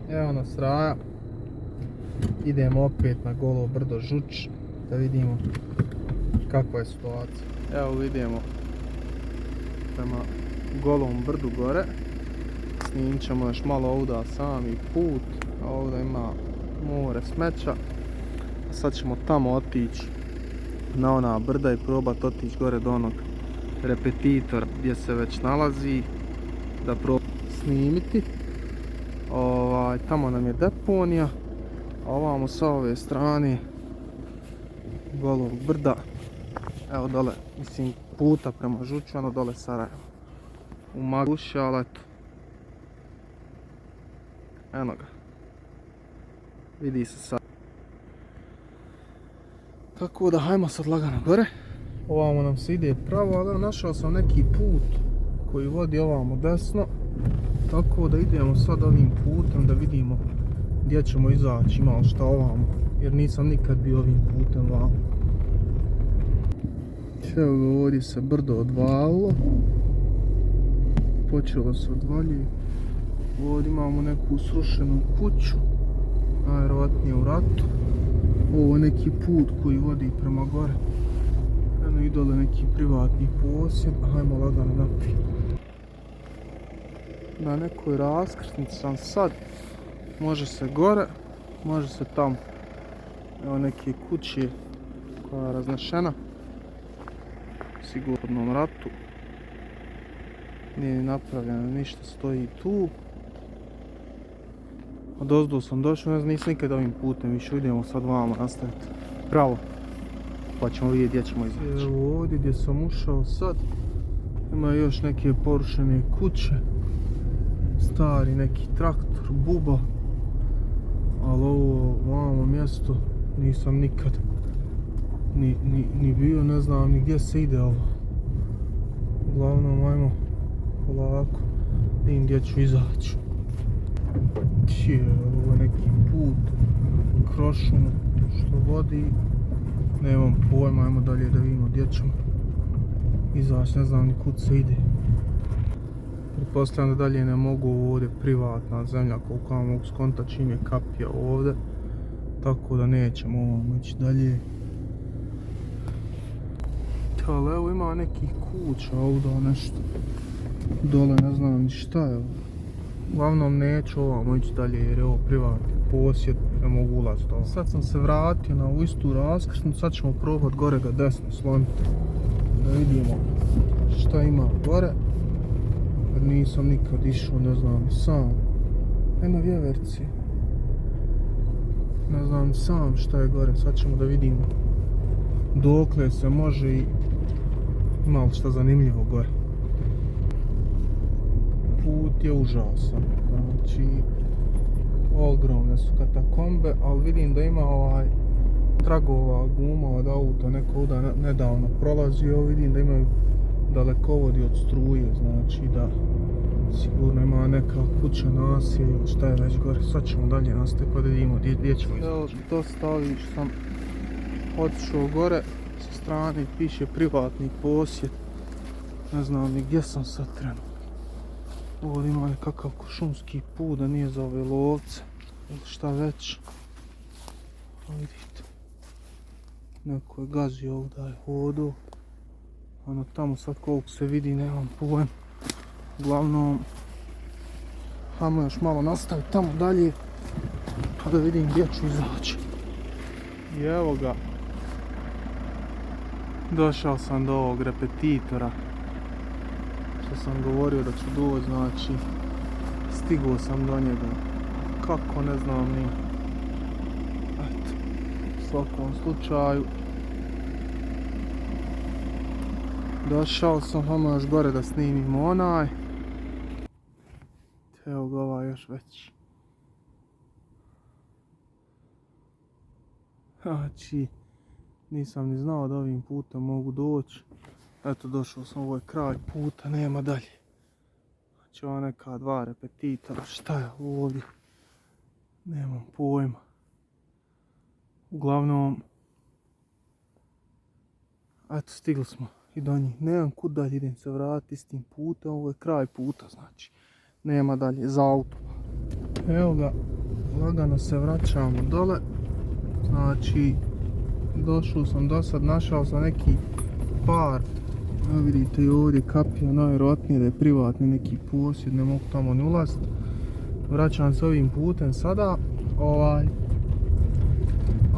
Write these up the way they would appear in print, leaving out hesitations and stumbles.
Evo nas Raja. Idemo opet na Golo brdo Žuč da vidimo kakva je situacija. Evo idemo prema Golom brdu gore. Snimit ćemo još malo ovdje sami put. Ovdje ima more smeća. Sad ćemo tamo otići na ona brda i probati otići gore do onog repetitora gdje se već nalazi, da probamo snimiti. Tamo nam je deponija, a ovamo sa ove strane Golog brda, evo dole, mislim puta prema Žuču, ono dole Sarajevo. U Maguši, ali eto. Eno ga. Vidi se sad. Tako da hajmo sad lagano gore. Ovamo nam se ide pravo, ali našao sam neki put koji vodi ovamo desno. Tako da idemo sad ovim putem da vidimo gdje ćemo izaći, ima li šta ovamo. Jer nisam nikad bio ovim putem vamo. Evo ga, ovdje se brdo odvalilo. Počelo se odvaljuje. Ovdje imamo neku srušenu kuću. Najvjerovatnije u ratu. Ovo je neki put koji vodi prema gore. Eno i dole neki privatni posjed. Hajmo lagano naprijed. Na nekoj raskrsnici sam sad. Može se gore, može se tamo. Evo neke kuće koja je raznešena. Sigurnom ratu. Nije napravljeno ništa, stoji tu. Odozdo sam došao, ne znam, nisam nikad ovim putem više, idemo sad vamo nastaviti pravo, pa ćemo vidjeti gdje ćemo izaći. Evo ovdje gdje sam ušao sad, ima još neke porušene kuće, stari neki traktor, buba, ali ovo vamo mjesto nisam nikad ni bio, ne znam ni gdje se ide ovo. Uglavnom ajmo polako, vidim gdje ću izaći. Ovo je neki put kroz šumu što vodi, nemam pojma, ajmo dalje da vidimo gdje ćemo izaći, ne znam ni kud se ide. Pretpostavljam da dalje ne mogu, ovdje privatna zemlja koliko vam mogu skontat čim je kapija ovdje, tako da nećemo ovamo ići dalje. Ali evo ima nekih kuća ovdje nešto, dole ne znam ni šta je ovo. Uglavnom neću ovamo ići dalje jer je ovo privatni posjed, ne mogu ulaziti ovo. Sad sam se vratio na ovu istu raskrsnicu, sad ćemo probati gore ga desno sloniti. Da vidimo šta ima gore. Jer nisam nikad išao, ne znam ni sam. Eno vjeverci. Ne znam ni sam šta je gore, sad ćemo da vidimo dokle se može i ima li šta zanimljivo gore. Put je užasan, znači ogromne su katakombe, ali vidim da ima tragova guma od auta, neko ovdje nedavno prolazio, vidim da imaju dalekovodi od struje, znači da sigurno ima neka kuća, naselje ili šta je već gore. Sad ćemo dalje nastaviti pa da vidimo gdje ćemo izaći. Evo dosta ovih što sam otišao gore, sa strane piše privatni posjed, ne znam ni gdje sam sad trenutno. Ovdje ima nekakav šumski put, da nije za ove lovce ili šta već. Vidite, neko je gazio ovdje, je hodao. Ono tamo sad koliko se vidi, nemam pojem. Uglavnom, hajmo još malo nastaviti tamo dalje, pa da vidim gdje ću izaći. I evo ga, došao sam do ovog repetitora. Što sam govorio da ću doći, znači stigao sam do njega. Kako, ne znam ni. Eto, u svakom slučaju došao sam, hajmo još gore da snimimo onaj. Evo ga ovaj još veći. Znači, nisam ni znao da ovim putem mogu doći. Eto, došao sam, ovo je kraj puta, nema dalje. Znači ova neka dva repetitora, šta je ovdje? Nemam pojma. Uglavnom, eto, stigli smo i do njih. Nemam kud dalje, idem se vratiti s tim putem, ovo je kraj puta, znači. Nema dalje, za auto. Evo ga, lagano se vraćamo dole. Znači, došao sam do sad, našao sam neki par. Evo vidite i ovdje kapija, najvjerojatnije da je privatni neki posjed, ne mogu tamo ni ulaziti. Vraćam se ovim putem sada.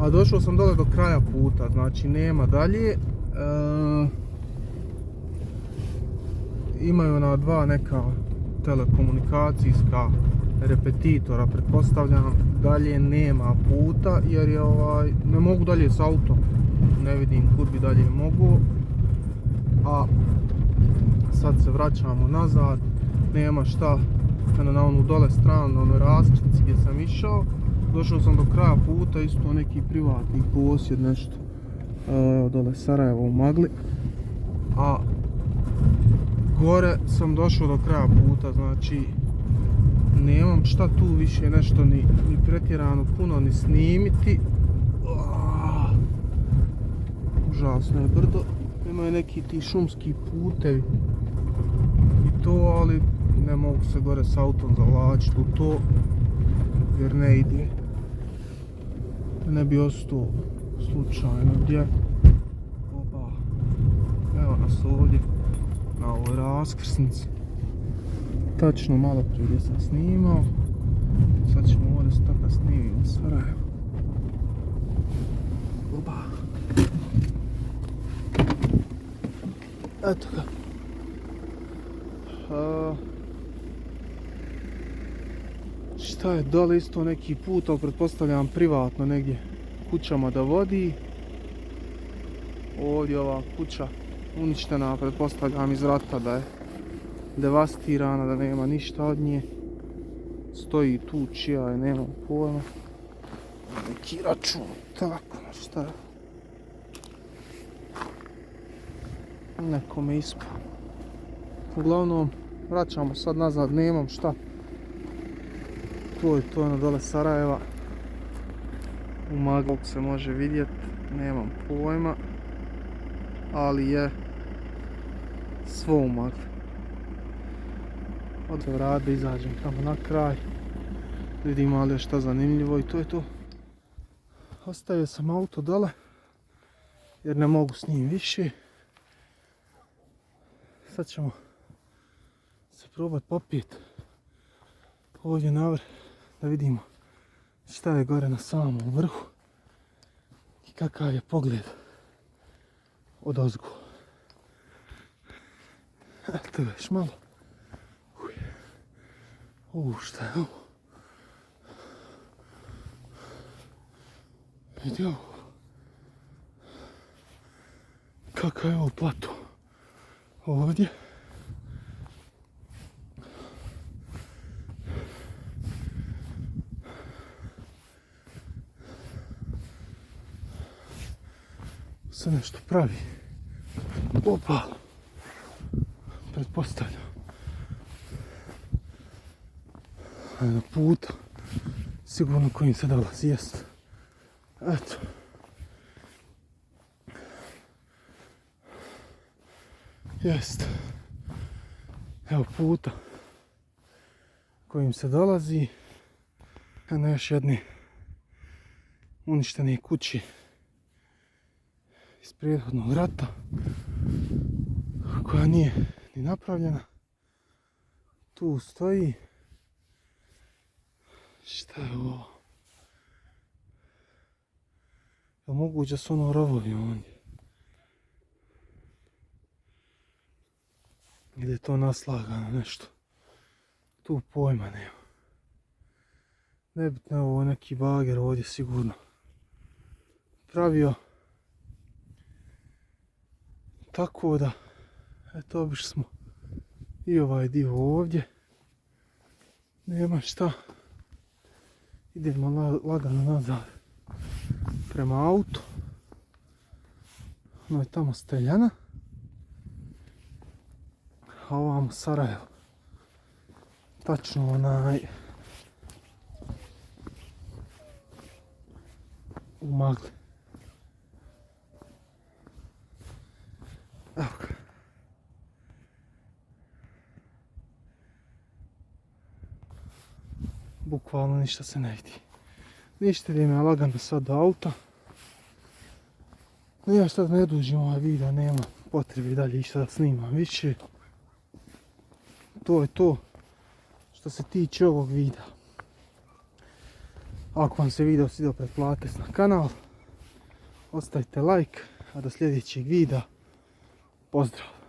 A došao sam dole do kraja puta, znači nema dalje. Imaju na dva neka telekomunikacijska repetitora, pretpostavljam. Dalje nema puta jer je ne mogu dalje s autom. Ne vidim kud bi dalje mogu. A sad se vraćamo nazad, nema šta, na onu dole stranu, na onoj raskrsnici gdje sam išao. Došao sam do kraja puta, isto neki privatni posjed, nešto. Dole Sarajevo u magli. A gore sam došao do kraja puta, znači nemam šta tu više nešto ni pretjerano puno ni snimiti. Užasno je brdo. Imaju neki ti šumski putevi i to, ali ne mogu se gore s autom zavlačiti u to jer ne ide. Ne bi ostao slučajno gdje. Opa. Evo nas ovdje na ovoj raskrsnici. Tačno malo prije gdje sam snimao. Sad ćemo ovdje stati da snimimo Sarajevo. Opa. Eto ga. Šta je dole isto neki put, ali pretpostavljam privatno negdje kućama da vodi. Ovdje ova kuća uništena, pretpostavljam iz rata, da je devastirana, da nema ništa od nje. Stoji tu čija je, nemam pojma. Neki račun, tako, šta je? Nekome ispao. Uglavnom, vraćamo sad nazad, nemam šta. To je to dole Sarajeva. U maglu se može vidjeti, nemam pojma. Ali je svo u magli. Od vrata izađem tamo na kraj. Vidim ali je šta zanimljivo i to je to. Ostavio sam auto dole jer ne mogu s njim više. Sad ćemo se probati popijeti ovdje navrh da vidimo šta je gore na samom vrhu i kakav je pogled od ozgo. Eto već malo. Šta je ovo? Vidi ovo. Kakav je ovo plato ovdje. Se nešto pravi. Opa! Pretpostavljam. Na puta. Sigurno kojim se dolazi, jest. Eto. Jest. Evo puta kojim se dolazi. Na još jedne uništene kući iz prethodnog rata koja nije ni napravljena. Tu stoji. Šta je ovo? Je moguće da su ono rovovi ovdje? Ili je to naslagano nešto? Tu pojma nema. Nebitno je ovo neki bager ovdje sigurno pravio. Tako da, eto obišli smo i ovaj dio ovdje. Nema šta. Idemo lagano nazad prema autu. Ono je tamo Steljana. A ovamo Sarajevo. Tačno onaj u magli. Evo ga. Bukvalno ništa se ne vidi. Ništa, idem ja lagano sad do auta. No ja sad ne dužim ovaj video, nema potrebe dalje išta da snimam više. To je to što se tiče ovog videa. Ako vam se video svidio, pretplatite se na kanal, ostavite like, a do sljedećeg videa, pozdrav!